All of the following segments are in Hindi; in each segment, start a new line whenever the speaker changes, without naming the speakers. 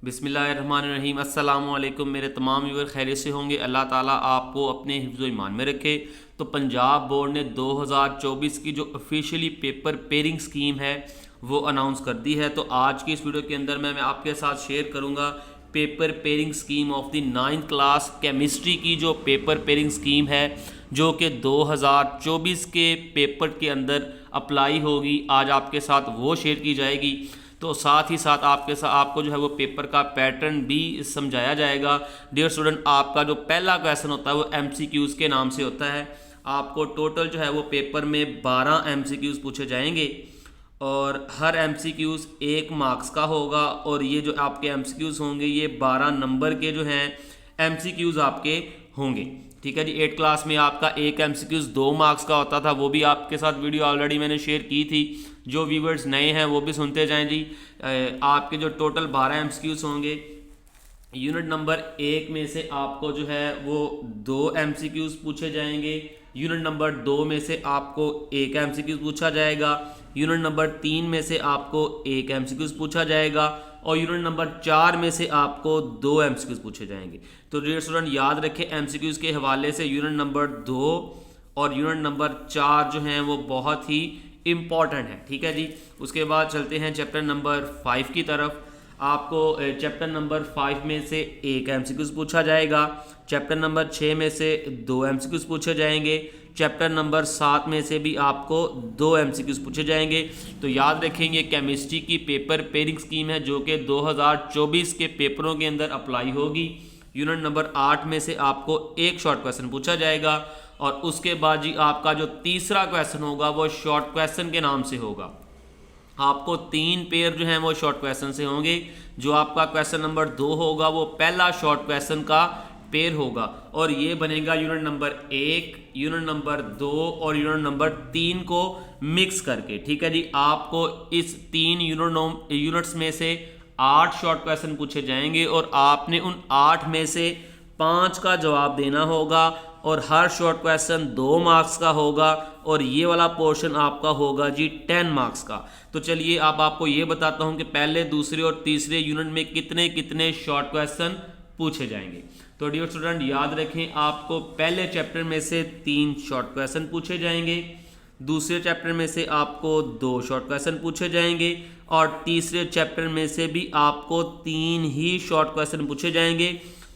बिस्मिल्लाहिर्रहमानिर्रहीम। अस्सलामु अलैकुम। मेरे तमाम व्यूअर खैरियत से होंगे। अल्लाह ताला आपको अपने हिफ्ज़ ईमान में रखे। तो पंजाब बोर्ड ने 2024 की जो ऑफिशियली पेपर पेयरिंग स्कीम है वो अनाउंस कर दी है। तो आज की इस वीडियो के अंदर मैं आपके साथ शेयर करूंगा paper pairing scheme of the 9th class chemistry की जो पेपर पेयरिंग स्कीम है जो कि 2024 के पेपर के अंदर अप्लाई होगी। आज आपके साथ वो शेयर की जाएगी। तो साथ ही साथ आपको जो है वो पेपर का पैटर्न भी समझाया जाएगा। डियर स्टूडेंट, आपका जो पहला क्वेश्चन होता है वो एमसीक्यूज़ के नाम से होता है। आपको टोटल जो है वो पेपर में 12 एमसीक्यूज़ पूछे जाएंगे और हर एमसीक्यूज़ 1 मार्क्स का होगा। और ये जो आपके एमसीक्यूज़ होंगे ये 12 नंबर के जो हैं एमसीक्यूज़ आपके होंगे। ठीक है जी। 8 क्लास में आपका एक एमसीक्यूज़ 2 मार्क्स का होता था, वो भी आपके साथ वीडियो ऑलरेडी मैंने शेयर की थी। जो व्यूवर्स नए हैं वो भी सुनते जाएं जी। आपके जो टोटल 12 एमसीक्यूज़ होंगे, यूनिट नंबर 1 में से आपको जो है वो 2 एमसीक्यूज़ पूछे जाएंगे। यूनिट नंबर 2 में से आपको 1 एमसीक्यूज़ पूछा जाएगा। यूनिट नंबर 3 में से आपको 1 एमसीक्यूज़ पूछा जाएगा और यूनिट नंबर 4 में से आपको 2 एमसीक्यूज़ पूछे जाएंगे। तो डियर स्टूडेंट, याद रखें एमसीक्यूज़ के हवाले से यूनिट नंबर 2 और यूनिट नंबर 4 जो हैं वो बहुत ही इम्पॉर्टेंट है। ठीक है जी। उसके बाद चलते हैं चैप्टर नंबर 5 की तरफ। आपको चैप्टर नंबर 5 में से 1 एमसीक्यूज़ पूछा जाएगा। चैप्टर नंबर 6 में से 2 एमसीक्यूज़ पूछे जाएंगे। चैप्टर नंबर 7 में से भी आपको 2 एमसीक्यूज़ पूछे जाएंगे। तो याद रखेंगे केमिस्ट्री की पेपर पेयरिंग स्कीम है जो कि 2024 के पेपरों के अंदर अप्लाई होगी। यूनिट नंबर 8 में से आपको 1 शॉर्ट क्वेश्चन पूछा जाएगा और उसके बाद जी आपका जो तीसरा क्वेश्चन होगा वो शॉर्ट क्वेश्चन के नाम से होगा। आपको 3 पेयर जो हैं वो शॉर्ट क्वेश्चन से होंगे। जो आपका क्वेश्चन नंबर 2 होगा वो पहला शॉर्ट क्वेश्चन का पेयर होगा और ये बनेगा यूनिट नंबर 1, यूनिट नंबर 2 और यूनिट नंबर 3 को मिक्स करके। ठीक है जी। आपको इस 3 यूनिट्स में से 8 शॉर्ट क्वेश्चन पूछे जाएंगे और आपने उन 8 में से 5 का जवाब देना होगा और हर शॉर्ट क्वेश्चन 2 मार्क्स का होगा और ये वाला पोर्शन आपका होगा जी 10 मार्क्स का। तो चलिए अब आपको ये बताता हूँ कि पहले, दूसरे और तीसरे यूनिट में कितने कितने शॉर्ट क्वेश्चन पूछे जाएंगे। तो डियर स्टूडेंट, याद रखें आपको पहले चैप्टर में से 3 शॉर्ट क्वेश्चन पूछे जाएंगे, दूसरे चैप्टर में से आपको 2 शॉर्ट क्वेश्चन पूछे जाएंगे और तीसरे चैप्टर में से भी आपको 3 ही शॉर्ट क्वेश्चन पूछे जाएंगे।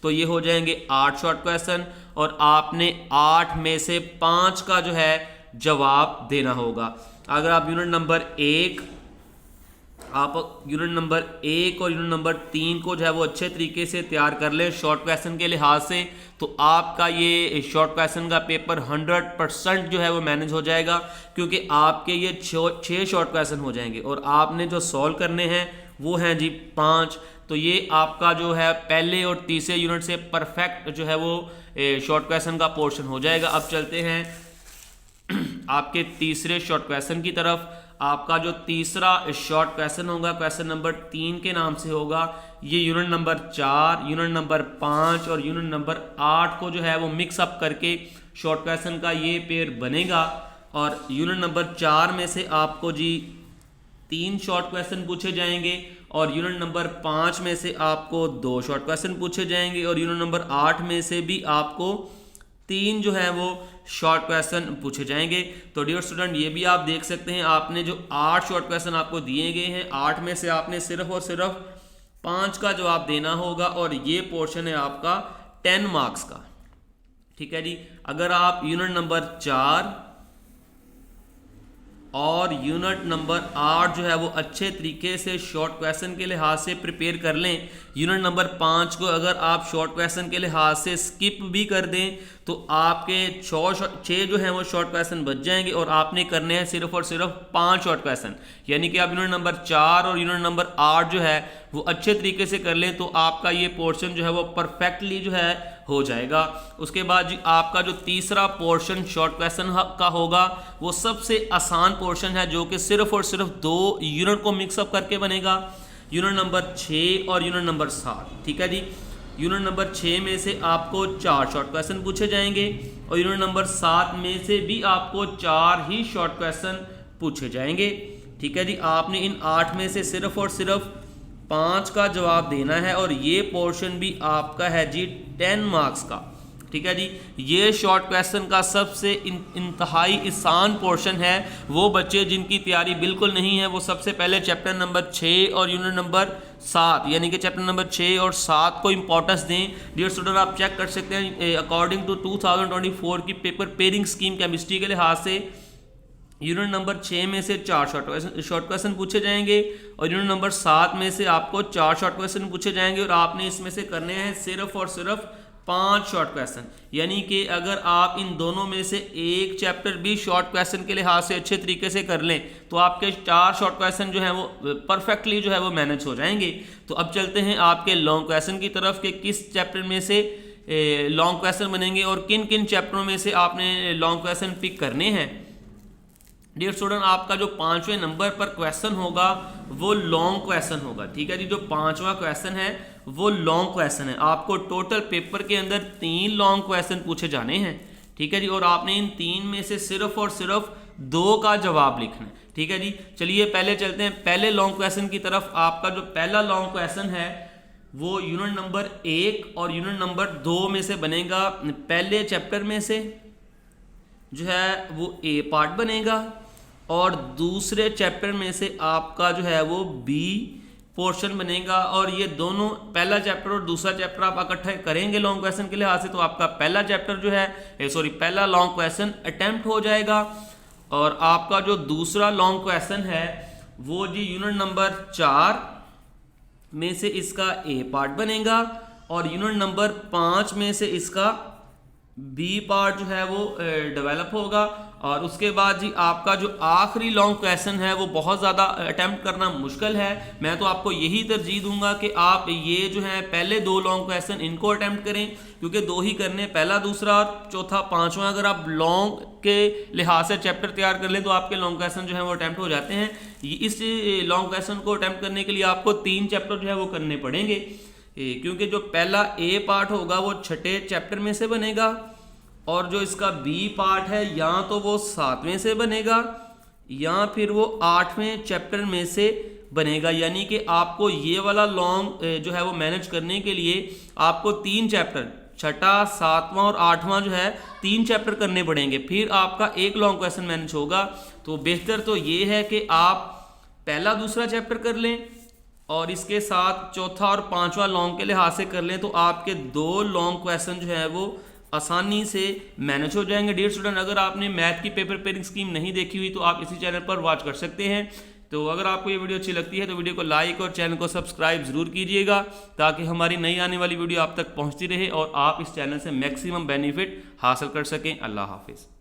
तो ये हो जाएंगे 8 शॉर्ट क्वेश्चन और आपने 8 में से 5 का जो है जवाब देना होगा। अगर आप यूनिट नंबर 1 और यूनिट नंबर 3 को जो है वो अच्छे तरीके से तैयार कर लें शॉर्ट क्वेश्चन के लिहाज से, तो आपका ये शॉर्ट क्वेश्चन का पेपर 100% जो है वो मैनेज हो जाएगा, क्योंकि आपके ये 6 शॉर्ट क्वेश्चन हो जाएंगे और आपने जो सॉल्व करने हैं वो हैं जी 5। तो ये आपका जो है पहले और तीसरे यूनिट से परफेक्ट जो है वो शॉर्ट क्वेश्चन का पोर्शन हो जाएगा। अब चलते हैं आपके तीसरे शॉर्ट क्वेश्चन की तरफ। आपका जो तीसरा शॉर्ट क्वेश्चन होगा क्वेश्चन नंबर 3 के नाम से होगा। ये यूनिट नंबर 4, यूनिट नंबर 5 और यूनिट नंबर 8 को जो है वो मिक्सअप करके शॉर्ट क्वेश्चन का ये पेयर बनेगा और यूनिट नंबर 4 में से आपको जी 3 शॉर्ट क्वेश्चन पूछे जाएंगे और यूनिट नंबर 5 में से आपको 2 शॉर्ट क्वेश्चन पूछे जाएंगे और यूनिट नंबर 8 में से भी आपको 3 जो है वो शॉर्ट क्वेश्चन पूछे जाएंगे। तो डियर स्टूडेंट, ये भी आप देख सकते हैं आपने जो 8 शॉर्ट क्वेश्चन आपको दिए गए हैं, 8 में से आपने सिर्फ और सिर्फ 5 का जवाब देना होगा और ये पोर्शन है आपका 10 मार्क्स का। ठीक है जी। अगर आप यूनिट नंबर 4 और यूनिट नंबर 8 जो है वो अच्छे तरीके से शॉर्ट क्वेश्चन के लिहाज से प्रिपेयर कर लें, यूनिट नंबर 5 को अगर आप शॉर्ट क्वेश्चन के लिहाज से स्किप भी कर दें तो आपके 6 जो हैं वो शॉर्ट क्वेश्चन बच जाएंगे और आपने करने हैं सिर्फ और सिर्फ 5 शॉर्ट क्वेश्चन। यानी कि आप यूनिट नंबर 4 और यूनिट नंबर 8 जो है वो अच्छे तरीके से कर लें तो आपका ये पोर्शन जो है वो परफेक्टली जो है हो जाएगा। उसके बाद जी आपका जो तीसरा पोर्शन शॉर्ट क्वेश्चन का होगा वो सबसे आसान पोर्शन है जो कि सिर्फ और सिर्फ 2 यूनिट को मिक्सअप करके बनेगा, यूनिट नंबर 6 और यूनिट नंबर 7। ठीक है जी। यूनिट नंबर 6 में से आपको 4 शॉर्ट क्वेश्चन पूछे जाएंगे और यूनिट नंबर 7 में से भी आपको 4 ही शॉर्ट क्वेश्चन पूछे जाएंगे। ठीक है जी। आपने इन 8 में से सिर्फ और सिर्फ 5 का जवाब देना है और ये पोर्शन भी आपका है जी 10 मार्क्स का। ठीक है जी, ये शॉर्ट क्वेश्चन का सबसे इंतहाई आसान पोर्शन है। वो बच्चे जिनकी तैयारी बिल्कुल नहीं है वो सबसे पहले चैप्टर नंबर 6 और यूनिट नंबर 7 यानी कि चैप्टर नंबर 6 और 7 को इंपॉर्टेंस दें। डियर स्टूडेंट, आप चेक कर सकते हैं अकॉर्डिंग टू 2024 की पेपर पेयरिंग स्कीम केमिस्ट्री के लिहाज से यूनिट नंबर 6 में से 4 शॉर्ट क्वेश्चन पूछे जाएंगे और यूनिट नंबर 7 में से आपको 4 शॉर्ट क्वेश्चन पूछे जाएंगे और आपने इसमें से करने हैं सिर्फ और सिर्फ 5 शॉर्ट क्वेश्चन। यानी कि अगर आप इन दोनों में से एक चैप्टर भी शॉर्ट क्वेश्चन के लिहाज से अच्छे तरीके से कर लें तो आपके 4 शॉर्ट क्वेश्चन जो है वो परफेक्टली जो है वो मैनेज हो जाएंगे। तो अब चलते हैं आपके लॉन्ग क्वेश्चन की तरफ कि किस चैप्टर में से लॉन्ग क्वेश्चन बनेंगे और किन किन चैप्टरों में से आपने लॉन्ग क्वेश्चन पिक करने हैं। डियर स्टूडेंट, आपका जो 5वें नंबर पर क्वेश्चन होगा वो लॉन्ग क्वेश्चन होगा। ठीक है जी, जो 5वां क्वेश्चन है वो लॉन्ग क्वेश्चन है। आपको टोटल पेपर के अंदर 3 लॉन्ग क्वेश्चन पूछे जाने हैं। ठीक है जी, और आपने इन 3 में से सिर्फ और सिर्फ 2 का जवाब लिखना है। ठीक है जी, चलिए पहले चलते हैं पहले लॉन्ग क्वेश्चन की तरफ। आपका जो पहला लॉन्ग क्वेश्चन है वो यूनिट नंबर 1 और यूनिट नंबर 2 में से बनेगा। पहले चैप्टर में से जो है वो ए पार्ट बनेगा और दूसरे चैप्टर में से आपका जो है वो बी पोर्शन बनेगा। और ये दोनों पहला चैप्टर और दूसरा चैप्टर आप इकट्ठे करेंगे लॉन्ग क्वेश्चन के लिहाज से तो आपका पहला चैप्टर जो है पहला लॉन्ग क्वेश्चन अटेम्प्ट हो जाएगा। और आपका जो दूसरा लॉन्ग क्वेश्चन है वो जी यूनिट नंबर 4 में से इसका ए पार्ट बनेगा और यूनिट नंबर 5 में से इसका बी पार्ट जो है वो डेवलप होगा। और उसके बाद जी आपका जो आखिरी लॉन्ग क्वेश्चन है वो बहुत ज़्यादा अटेम्प्ट करना मुश्किल है। मैं तो आपको यही तरजीह दूंगा कि आप ये जो है पहले 2 लॉन्ग क्वेश्चन इनको अटेम्प्ट करें क्योंकि 2 ही करने, पहला दूसरा और चौथा 5वां अगर आप लॉन्ग के लिहाज से चैप्टर तैयार कर लें तो आपके लॉन्ग क्वेश्चन जो है वो अटेम्प्ट हो जाते हैं। इस लॉन्ग क्वेश्चन को अटेम्प्ट करने के लिए आपको 3 चैप्टर जो है वो करने पड़ेंगे क्योंकि जो पहला ए पार्ट होगा वो 6ठे चैप्टर में से बनेगा और जो इसका बी पार्ट है या तो वो 7वें से बनेगा या फिर वो 8वें चैप्टर में से बनेगा। यानी कि आपको ये वाला लॉन्ग जो है वो मैनेज करने के लिए आपको 3 चैप्टर 6ठा 7वां और 8वां जो है 3 चैप्टर करने पड़ेंगे, फिर आपका एक लॉन्ग क्वेश्चन मैनेज होगा। तो बेहतर तो ये है कि आप पहला दूसरा चैप्टर कर लें और इसके साथ चौथा और 5वां लॉन्ग के लिहाज से कर लें तो आपके 2 लॉन्ग क्वेश्चन जो है वो आसानी से मैनेज हो जाएंगे। डियर स्टूडेंट, अगर आपने मैथ की पेपर पेयरिंग स्कीम नहीं देखी हुई तो आप इसी चैनल पर वॉच कर सकते हैं। तो अगर आपको ये वीडियो अच्छी लगती है तो वीडियो को लाइक और चैनल को सब्सक्राइब जरूर कीजिएगा ताकि हमारी नई आने वाली वीडियो आप तक पहुंचती रहे और आप इस चैनल से मैक्सिमम बेनिफिट हासिल कर सकें। अल्लाह हाफिज़।